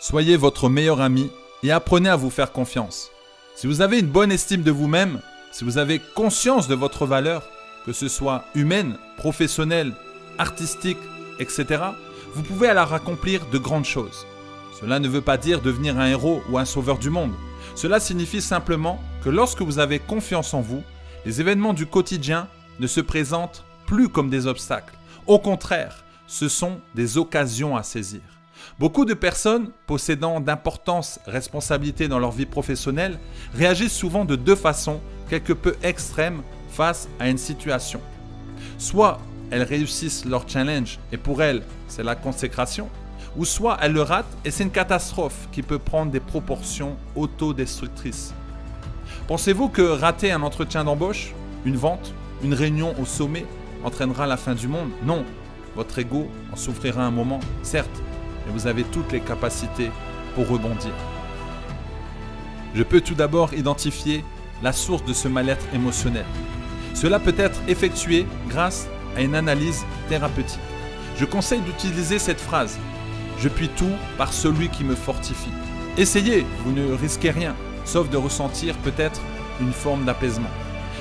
Soyez votre meilleur ami et apprenez à vous faire confiance. Si vous avez une bonne estime de vous-même, si vous avez conscience de votre valeur, que ce soit humaine, professionnelle, artistique, etc., vous pouvez alors accomplir de grandes choses. Cela ne veut pas dire devenir un héros ou un sauveur du monde. Cela signifie simplement que lorsque vous avez confiance en vous, les événements du quotidien ne se présentent plus comme des obstacles. Au contraire, ce sont des occasions à saisir. Beaucoup de personnes possédant d'importantes responsabilités dans leur vie professionnelle réagissent souvent de deux façons quelque peu extrêmes face à une situation. Soit elles réussissent leur challenge et pour elles, c'est la consécration, ou soit elles le ratent et c'est une catastrophe qui peut prendre des proportions autodestructrices. Pensez-vous que rater un entretien d'embauche, une vente, une réunion au sommet entraînera la fin du monde? Non, votre ego en souffrira un moment, certes, mais vous avez toutes les capacités pour rebondir. Je peux tout d'abord identifier la source de ce mal-être émotionnel. Cela peut être effectué grâce à une analyse thérapeutique. Je conseille d'utiliser cette phrase « Je puis tout par celui qui me fortifie ». Essayez, vous ne risquez rien, sauf de ressentir peut-être une forme d'apaisement.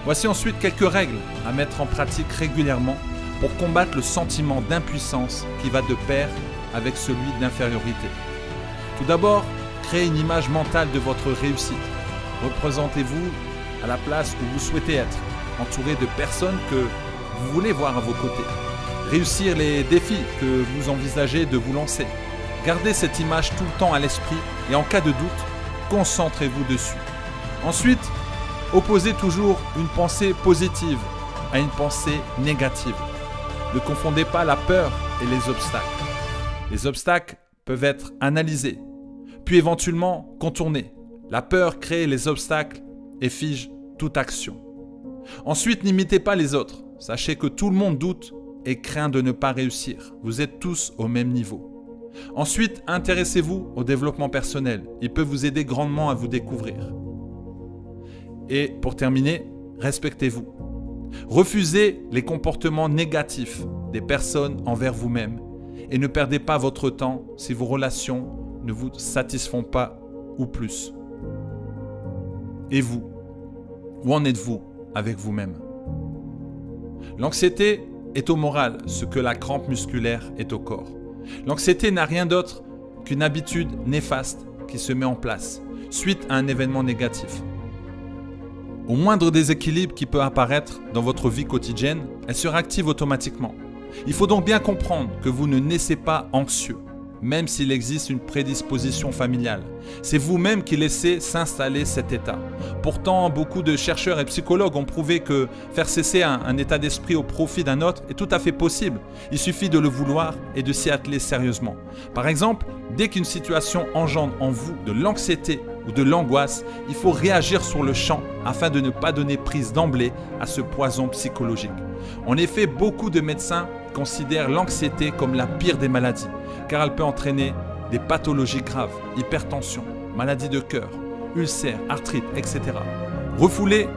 Voici ensuite quelques règles à mettre en pratique régulièrement pour combattre le sentiment d'impuissance qui va de pair avec celui d'infériorité. Tout d'abord, créez une image mentale de votre réussite. Représentez-vous à la place où vous souhaitez être, entouré de personnes que vous voulez voir à vos côtés. Réussir les défis que vous envisagez de vous lancer. Gardez cette image tout le temps à l'esprit et en cas de doute, concentrez-vous dessus. Ensuite, opposez toujours une pensée positive à une pensée négative. Ne confondez pas la peur et les obstacles. Les obstacles peuvent être analysés, puis éventuellement contournés. La peur crée les obstacles et fige toute action. Ensuite, n'imitez pas les autres. Sachez que tout le monde doute et craint de ne pas réussir. Vous êtes tous au même niveau. Ensuite, intéressez-vous au développement personnel. Il peut vous aider grandement à vous découvrir. Et pour terminer, respectez-vous. Refusez les comportements négatifs des personnes envers vous-même et ne perdez pas votre temps si vos relations ne vous satisfont pas ou plus. Et vous, où en êtes-vous avec vous-même? L'anxiété est au moral ce que la crampe musculaire est au corps. L'anxiété n'a rien d'autre qu'une habitude néfaste qui se met en place suite à un événement négatif. Au moindre déséquilibre qui peut apparaître dans votre vie quotidienne, elle se réactive automatiquement. Il faut donc bien comprendre que vous ne naissez pas anxieux, même s'il existe une prédisposition familiale. C'est vous-même qui laissez s'installer cet état. Pourtant, beaucoup de chercheurs et psychologues ont prouvé que faire cesser un état d'esprit au profit d'un autre est tout à fait possible. Il suffit de le vouloir et de s'y atteler sérieusement. Par exemple, dès qu'une situation engendre en vous de l'anxiété ou de l'angoisse, il faut réagir sur le champ afin de ne pas donner prise d'emblée à ce poison psychologique. En effet, beaucoup de médecins considèrent l'anxiété comme la pire des maladies, car elle peut entraîner des pathologies graves, hypertension, maladie de cœur, ulcères, arthrite, etc. Refouler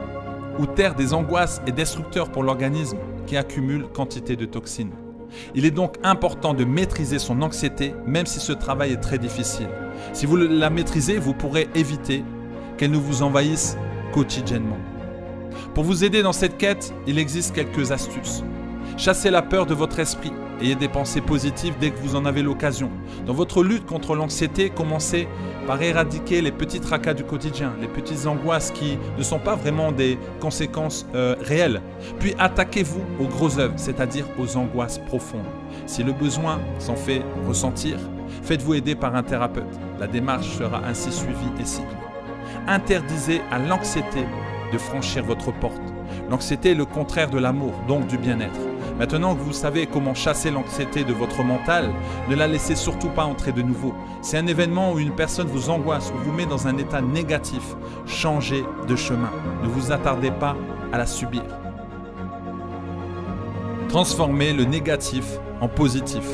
ou taire des angoisses est destructeur pour l'organisme qui accumule quantité de toxines. Il est donc important de maîtriser son anxiété, même si ce travail est très difficile. Si vous la maîtrisez, vous pourrez éviter qu'elle ne vous envahisse quotidiennement. Pour vous aider dans cette quête, il existe quelques astuces. Chassez la peur de votre esprit. Ayez des pensées positives dès que vous en avez l'occasion. Dans votre lutte contre l'anxiété, commencez par éradiquer les petits tracas du quotidien, les petites angoisses qui ne sont pas vraiment des conséquences réelles. Puis attaquez-vous aux gros œuvres, c'est-à-dire aux angoisses profondes. Si le besoin s'en fait ressentir, faites-vous aider par un thérapeute. La démarche sera ainsi suivie et ciblée. Interdisez à l'anxiété de franchir votre porte. L'anxiété est le contraire de l'amour, donc du bien-être. Maintenant que vous savez comment chasser l'anxiété de votre mental, ne la laissez surtout pas entrer de nouveau. Si un événement où une personne vous angoisse ou vous met dans un état négatif, changez de chemin. Ne vous attardez pas à la subir. Transformez le négatif en positif.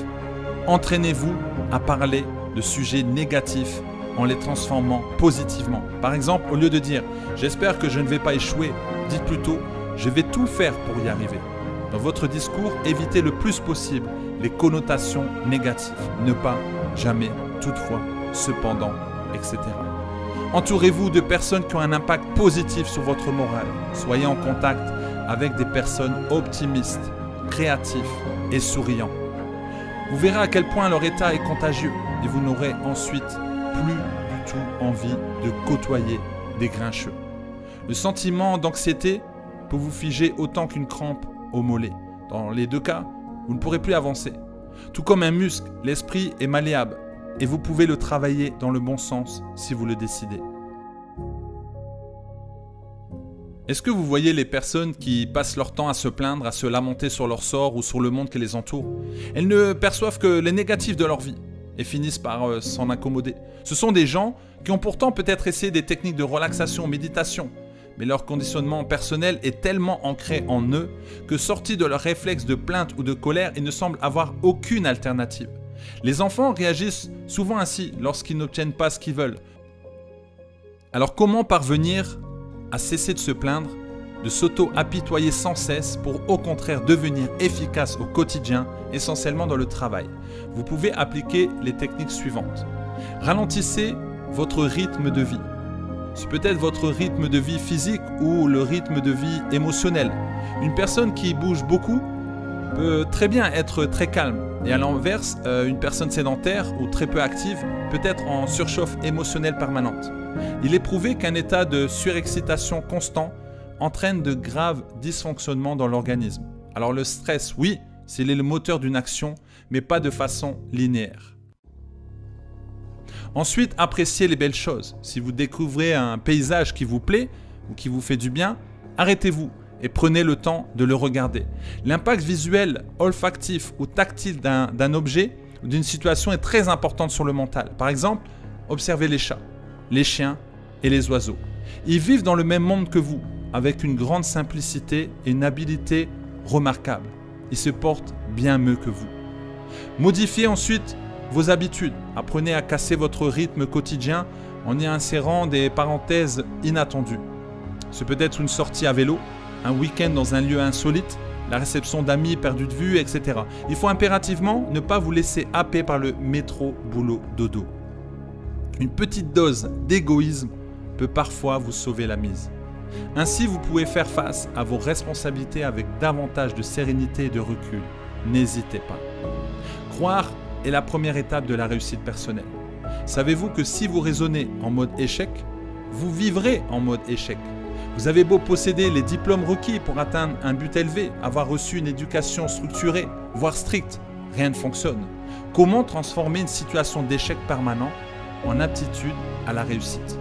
Entraînez-vous à parler de sujets négatifs en les transformant positivement. Par exemple, au lieu de dire « j'espère que je ne vais pas échouer », dites plutôt « je vais tout faire pour y arriver ». Dans votre discours, évitez le plus possible les connotations négatives. Ne pas, jamais, toutefois cependant, etc. Entourez-vous de personnes qui ont un impact positif sur votre morale. Soyez en contact avec des personnes optimistes, créatifs et souriants. Vous verrez à quel point leur état est contagieux et vous n'aurez ensuite plus du tout envie de côtoyer des grincheux. Le sentiment d'anxiété peut vous figer autant qu'une crampe au mollet. Dans les deux cas, vous ne pourrez plus avancer. Tout comme un muscle, l'esprit est malléable et vous pouvez le travailler dans le bon sens si vous le décidez. Est-ce que vous voyez les personnes qui passent leur temps à se plaindre, à se lamenter sur leur sort ou sur le monde qui les entoure? Elles ne perçoivent que les négatifs de leur vie et finissent par s'en accommoder. Ce sont des gens qui ont pourtant peut-être essayé des techniques de relaxation, méditation, mais leur conditionnement personnel est tellement ancré en eux que sortis de leur réflexe de plainte ou de colère, ils ne semblent avoir aucune alternative. Les enfants réagissent souvent ainsi lorsqu'ils n'obtiennent pas ce qu'ils veulent. Alors comment parvenir à cesser de se plaindre, de s'auto-apitoyer sans cesse pour au contraire devenir efficace au quotidien, essentiellement dans le travail? Vous pouvez appliquer les techniques suivantes. Ralentissez votre rythme de vie. C'est peut-être votre rythme de vie physique ou le rythme de vie émotionnel. Une personne qui bouge beaucoup peut très bien être très calme. Et à l'inverse, une personne sédentaire ou très peu active peut être en surchauffe émotionnelle permanente. Il est prouvé qu'un état de surexcitation constant entraîne de graves dysfonctionnements dans l'organisme. Alors le stress, oui, s'il est le moteur d'une action, mais pas de façon linéaire. Ensuite, appréciez les belles choses. Si vous découvrez un paysage qui vous plaît ou qui vous fait du bien, arrêtez-vous et prenez le temps de le regarder. L'impact visuel, olfactif ou tactile d'un objet ou d'une situation est très important sur le mental. Par exemple, observez les chats, les chiens et les oiseaux. Ils vivent dans le même monde que vous, avec une grande simplicité et une habileté remarquable. Ils se portent bien mieux que vous. Modifiez ensuite vos habitudes. Apprenez à casser votre rythme quotidien en y insérant des parenthèses inattendues. Ce peut être une sortie à vélo, un week-end dans un lieu insolite, la réception d'amis perdus de vue, etc. Il faut impérativement ne pas vous laisser happer par le métro, boulot, dodo. Une petite dose d'égoïsme peut parfois vous sauver la mise. Ainsi, vous pouvez faire face à vos responsabilités avec davantage de sérénité et de recul. N'hésitez pas. Croire est la première étape de la réussite personnelle. Savez-vous que si vous raisonnez en mode échec, vous vivrez en mode échec? Vous avez beau posséder les diplômes requis pour atteindre un but élevé, avoir reçu une éducation structurée, voire stricte, rien ne fonctionne. Comment transformer une situation d'échec permanent en aptitude à la réussite?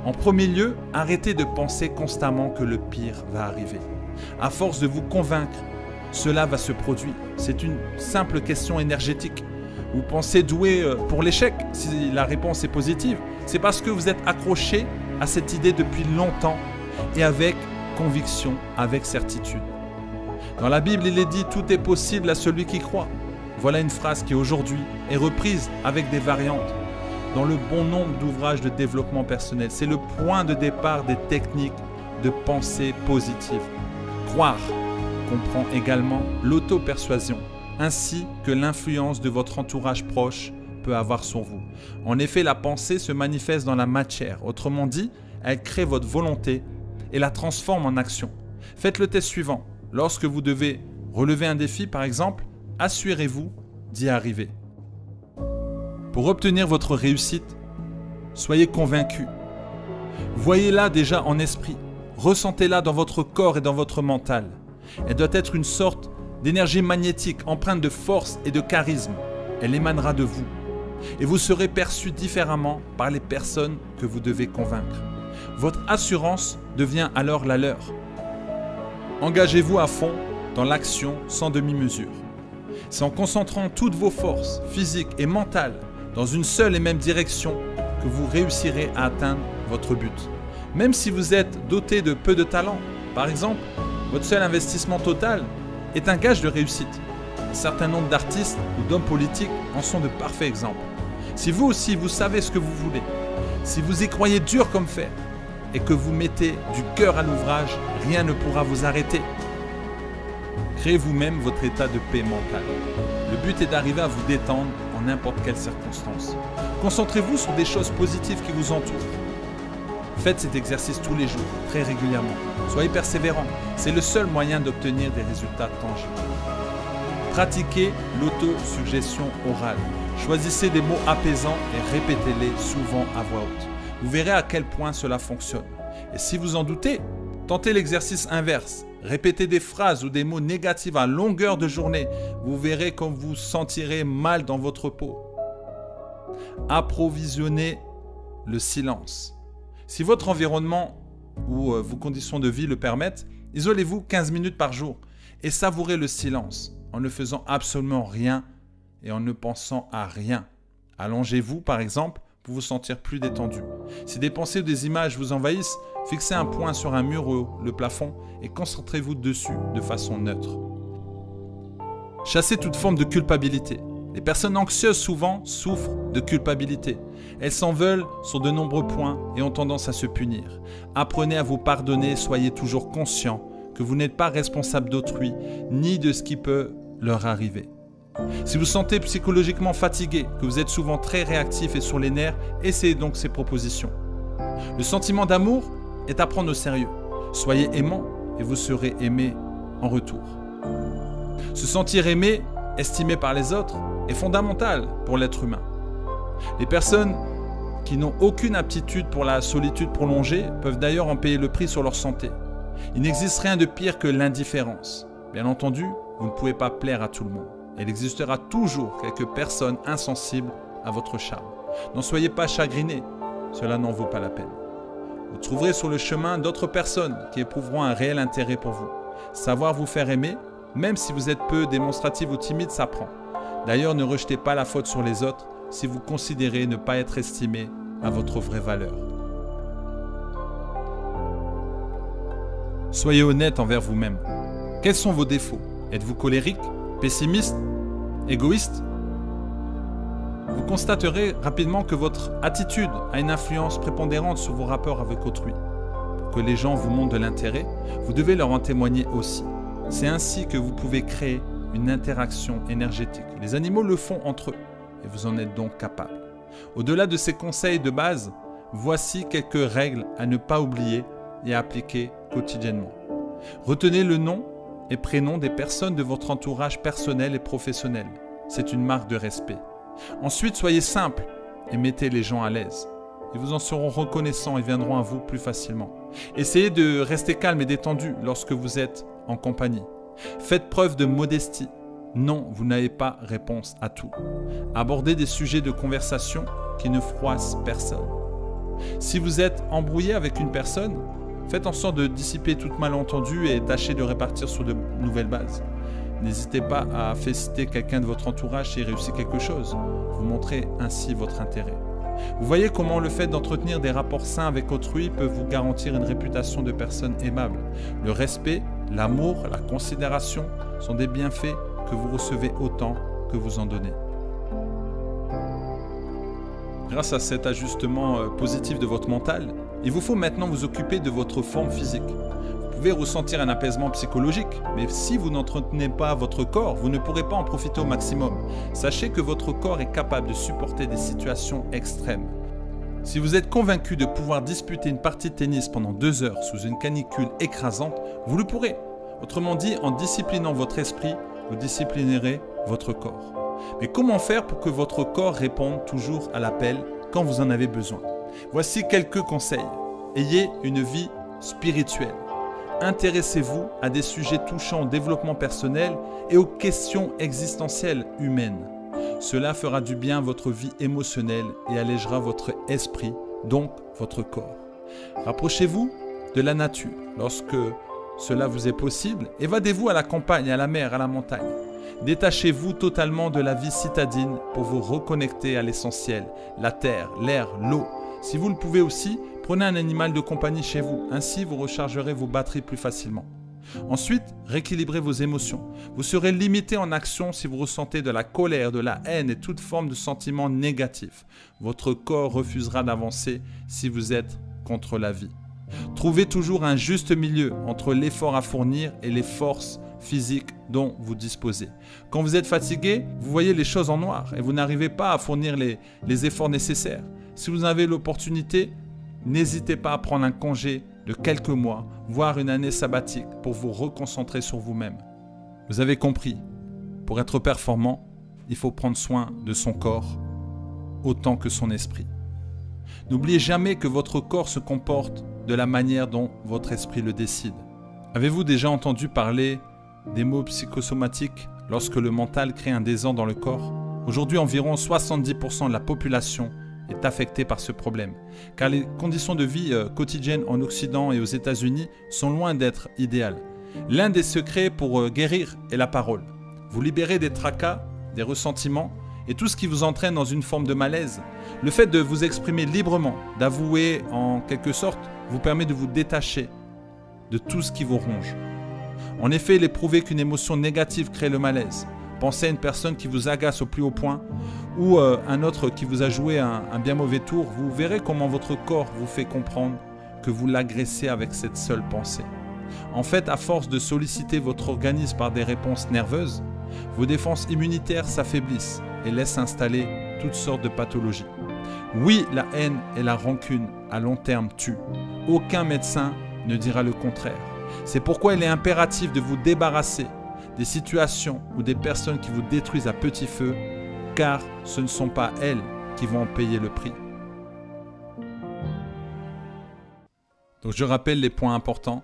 En premier lieu, arrêtez de penser constamment que le pire va arriver. À force de vous convaincre, cela va se produire. C'est une simple question énergétique. Vous pensez doué pour l'échec si la réponse est positive. C'est parce que vous êtes accroché à cette idée depuis longtemps et avec conviction, avec certitude. Dans la Bible, il est dit « Tout est possible à celui qui croit ». Voilà une phrase qui aujourd'hui est reprise avec des variantes dans le bon nombre d'ouvrages de développement personnel. C'est le point de départ des techniques de pensée positive. Croire comprend également l'auto-persuasion, ainsi que l'influence de votre entourage proche peut avoir sur vous. En effet, la pensée se manifeste dans la matière. Autrement dit, elle crée votre volonté et la transforme en action. Faites le test suivant. Lorsque vous devez relever un défi, par exemple, assurez-vous d'y arriver. Pour obtenir votre réussite, soyez convaincu. Voyez-la déjà en esprit. Ressentez-la dans votre corps et dans votre mental. Elle doit être une sorte d'énergie magnétique, empreinte de force et de charisme. Elle émanera de vous. Et vous serez perçu différemment par les personnes que vous devez convaincre. Votre assurance devient alors la leur. Engagez-vous à fond dans l'action sans demi-mesure. C'est en concentrant toutes vos forces physiques et mentales dans une seule et même direction que vous réussirez à atteindre votre but. Même si vous êtes doté de peu de talent, par exemple, votre seul investissement total est un gage de réussite. Un certain nombre d'artistes ou d'hommes politiques en sont de parfaits exemples. Si vous aussi vous savez ce que vous voulez, si vous y croyez dur comme fer et que vous mettez du cœur à l'ouvrage, rien ne pourra vous arrêter. Créez vous-même votre état de paix mentale. Le but est d'arriver à vous détendre en n'importe quelle circonstance. Concentrez-vous sur des choses positives qui vous entourent. Faites cet exercice tous les jours, très régulièrement. Soyez persévérant, c'est le seul moyen d'obtenir des résultats tangibles. Pratiquez l'autosuggestion orale. Choisissez des mots apaisants et répétez-les souvent à voix haute. Vous verrez à quel point cela fonctionne. Et si vous en doutez, tentez l'exercice inverse. Répétez des phrases ou des mots négatifs à longueur de journée. Vous verrez comme vous sentirez mal dans votre peau. Approvisionnez le silence. Si votre environnement ou vos conditions de vie le permettent, isolez-vous 15 minutes par jour et savourez le silence en ne faisant absolument rien et en ne pensant à rien. Allongez-vous par exemple pour vous sentir plus détendu. Si des pensées ou des images vous envahissent, fixez un point sur un mur ou le plafond et concentrez-vous dessus de façon neutre. Chassez toute forme de culpabilité. Les personnes anxieuses souvent souffrent de culpabilité. Elles s'en veulent sur de nombreux points et ont tendance à se punir. Apprenez à vous pardonner, soyez toujours conscient que vous n'êtes pas responsable d'autrui ni de ce qui peut leur arriver. Si vous sentez psychologiquement fatigué, que vous êtes souvent très réactif et sur les nerfs, essayez donc ces propositions. Le sentiment d'amour est à prendre au sérieux. Soyez aimant et vous serez aimé en retour. Se sentir aimé, estimé par les autres, est fondamental pour l'être humain. Les personnes qui n'ont aucune aptitude pour la solitude prolongée peuvent d'ailleurs en payer le prix sur leur santé. Il n'existe rien de pire que l'indifférence. Bien entendu, vous ne pouvez pas plaire à tout le monde. Il existera toujours quelques personnes insensibles à votre charme. N'en soyez pas chagrinés, cela n'en vaut pas la peine. Vous trouverez sur le chemin d'autres personnes qui éprouveront un réel intérêt pour vous. Savoir vous faire aimer, même si vous êtes peu démonstratif ou timide, s'apprend. D'ailleurs, ne rejetez pas la faute sur les autres si vous considérez ne pas être estimé à votre vraie valeur. Soyez honnête envers vous-même. Quels sont vos défauts? Êtes-vous colérique, pessimiste, égoïste? Vous constaterez rapidement que votre attitude a une influence prépondérante sur vos rapports avec autrui. Pour que les gens vous montrent de l'intérêt, vous devez leur en témoigner aussi. C'est ainsi que vous pouvez créer une interaction énergétique. Les animaux le font entre eux et vous en êtes donc capable. Au-delà de ces conseils de base, voici quelques règles à ne pas oublier et à appliquer quotidiennement. Retenez le nom et prénom des personnes de votre entourage personnel et professionnel. C'est une marque de respect. Ensuite, soyez simple et mettez les gens à l'aise. Ils vous en seront reconnaissants et viendront à vous plus facilement. Essayez de rester calme et détendu lorsque vous êtes en compagnie. Faites preuve de modestie. Non, vous n'avez pas réponse à tout. Abordez des sujets de conversation qui ne froissent personne. Si vous êtes embrouillé avec une personne, faites en sorte de dissiper tout malentendu et tâchez de répartir sur de nouvelles bases. N'hésitez pas à féliciter quelqu'un de votre entourage s'il réussit quelque chose. Vous montrez ainsi votre intérêt. Vous voyez comment le fait d'entretenir des rapports sains avec autrui peut vous garantir une réputation de personne aimable. Le respect, l'amour, la considération sont des bienfaits que vous recevez autant que vous en donnez. Grâce à cet ajustement positif de votre mental, il vous faut maintenant vous occuper de votre forme physique. Vous pouvez ressentir un apaisement psychologique, mais si vous n'entretenez pas votre corps, vous ne pourrez pas en profiter au maximum. Sachez que votre corps est capable de supporter des situations extrêmes. Si vous êtes convaincu de pouvoir disputer une partie de tennis pendant 2 heures sous une canicule écrasante, vous le pourrez. Autrement dit, en disciplinant votre esprit, vous disciplinerez votre corps. Mais comment faire pour que votre corps réponde toujours à l'appel quand vous en avez besoin? Voici quelques conseils. Ayez une vie spirituelle. Intéressez-vous à des sujets touchant au développement personnel et aux questions existentielles humaines. Cela fera du bien à votre vie émotionnelle et allégera votre esprit, donc votre corps. Rapprochez-vous de la nature. Lorsque cela vous est possible, évadez-vous à la campagne, à la mer, à la montagne. Détachez-vous totalement de la vie citadine pour vous reconnecter à l'essentiel, la terre, l'air, l'eau. Si vous le pouvez aussi, prenez un animal de compagnie chez vous. Ainsi, vous rechargerez vos batteries plus facilement. Ensuite, rééquilibrez vos émotions. Vous serez limité en action si vous ressentez de la colère, de la haine et toute forme de sentiments négatifs. Votre corps refusera d'avancer si vous êtes contre la vie. Trouvez toujours un juste milieu entre l'effort à fournir et les forces physique dont vous disposez. Quand vous êtes fatigué, vous voyez les choses en noir et vous n'arrivez pas à fournir les efforts nécessaires. Si vous avez l'opportunité, n'hésitez pas à prendre un congé de quelques mois, voire une année sabbatique pour vous reconcentrer sur vous-même. Vous avez compris, pour être performant, il faut prendre soin de son corps autant que son esprit. N'oubliez jamais que votre corps se comporte de la manière dont votre esprit le décide. Avez-vous déjà entendu parler des maux psychosomatiques lorsque le mental crée un désordre dans le corps? Aujourd'hui, environ 70% de la population est affectée par ce problème, car les conditions de vie quotidiennes en Occident et aux États-Unis sont loin d'être idéales. L'un des secrets pour guérir est la parole. Vous libérez des tracas, des ressentiments et tout ce qui vous entraîne dans une forme de malaise. Le fait de vous exprimer librement, d'avouer en quelque sorte, vous permet de vous détacher de tout ce qui vous ronge. En effet, il est prouvé qu'une émotion négative crée le malaise. Pensez à une personne qui vous agace au plus haut point ou un autre qui vous a joué un bien mauvais tour. Vous verrez comment votre corps vous fait comprendre que vous l'agressez avec cette seule pensée. En fait, à force de solliciter votre organisme par des réponses nerveuses, vos défenses immunitaires s'affaiblissent et laissent s'installer toutes sortes de pathologies. Oui, la haine et la rancune à long terme tuent. Aucun médecin ne dira le contraire. C'est pourquoi il est impératif de vous débarrasser des situations ou des personnes qui vous détruisent à petit feu, car ce ne sont pas elles qui vont en payer le prix. Donc je rappelle les points importants.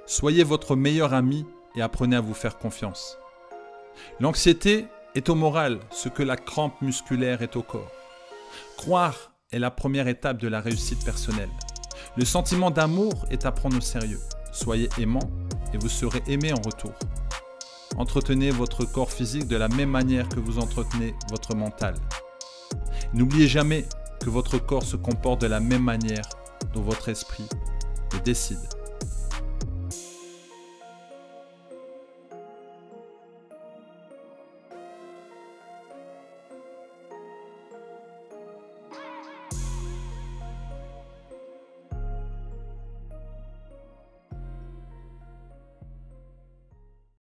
Soyez votre meilleur ami et apprenez à vous faire confiance. L'anxiété est au moral ce que la crampe musculaire est au corps. Croire est la première étape de la réussite personnelle. Le sentiment d'amour est à prendre au sérieux. Soyez aimant et vous serez aimé en retour. Entretenez votre corps physique de la même manière que vous entretenez votre mental. N'oubliez jamais que votre corps se comporte de la même manière dont votre esprit le décide.